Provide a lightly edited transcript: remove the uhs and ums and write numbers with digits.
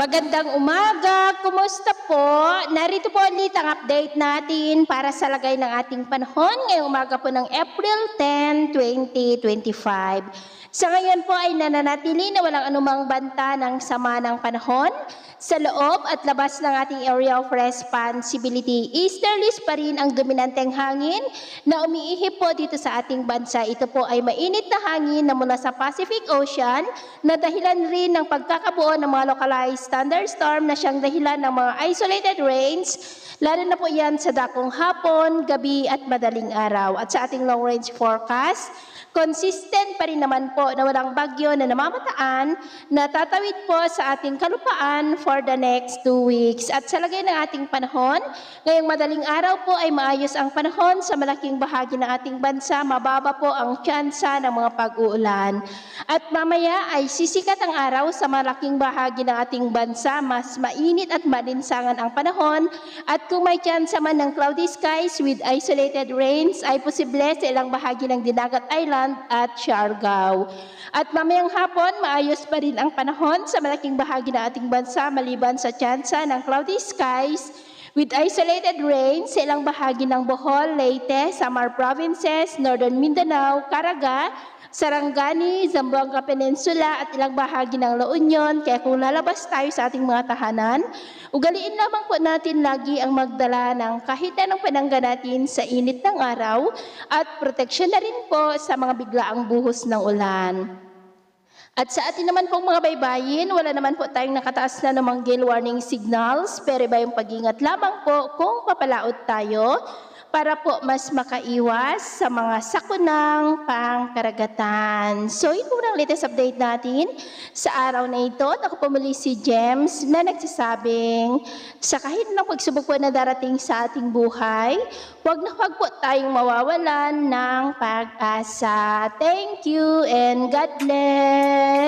Magandang umaga, kumusta po? Narito po ulit ang update natin para sa lagay ng ating panahon ngayong umaga po ng April 10, 2025. Sa ngayon po ay nananatili na walang anumang banta ng sama ng panahon sa loob at labas ng ating area of responsibility. Easterlies pa rin ang dominanteng hangin na umiihip po dito sa ating bansa. Ito po ay mainit na hangin na mula sa Pacific Ocean na dahilan rin ng pagkakabuo ng mga localized thunderstorm na siyang dahilan ng mga isolated rains, lalo na po yan sa dakong hapon, gabi at madaling araw. At sa ating long-range forecast, consistent pa rin naman po na walang bagyo na namamataan na tatawid po sa ating kalupaan for the next 2 weeks. At sa lagay ng ating panahon, ngayong madaling araw po ay maayos ang panahon sa malaking bahagi ng ating bansa. Mababa po ang tsansa ng mga pag-uulan. At mamaya ay sisikat ang araw sa malaking bahagi ng ating bansa. Mas mainit at malinsangan ang panahon. At kung may tsansa man ng cloudy skies with isolated rains, ay posible sa ilang bahagi ng Dinagat Island at Siargao. At mamayang hapon, maayos pa rin ang panahon sa malaking bahagi ng ating bansa maliban sa tsansa ng cloudy skies with isolated rain sa ilang bahagi ng Bohol, Leyte, Samar Provinces, Northern Mindanao, Caraga, Sarangani, Zamboanga Peninsula at ilang bahagi ng La Union. Kaya kung lalabas tayo sa ating mga tahanan, ugaliin lamang po natin lagi ang magdala ng kahit anong panangga natin sa init ng araw at proteksyon na rin po sa mga biglaang buhos ng ulan. At sa atin naman pong mga baybayin, wala naman po tayong nakataas na namang gale warning signals, pero iba yung pag-ingat lamang po kung papalaot tayo para po mas makaiwas sa mga sakunang pangkaragatan. So, ito ang latest update natin sa araw na ito. Ako po muli si James na nagsasabing sa kahit ng pagsubok po na darating sa ating buhay, huwag po tayong mawawalan ng pag-asa. Thank you and God bless!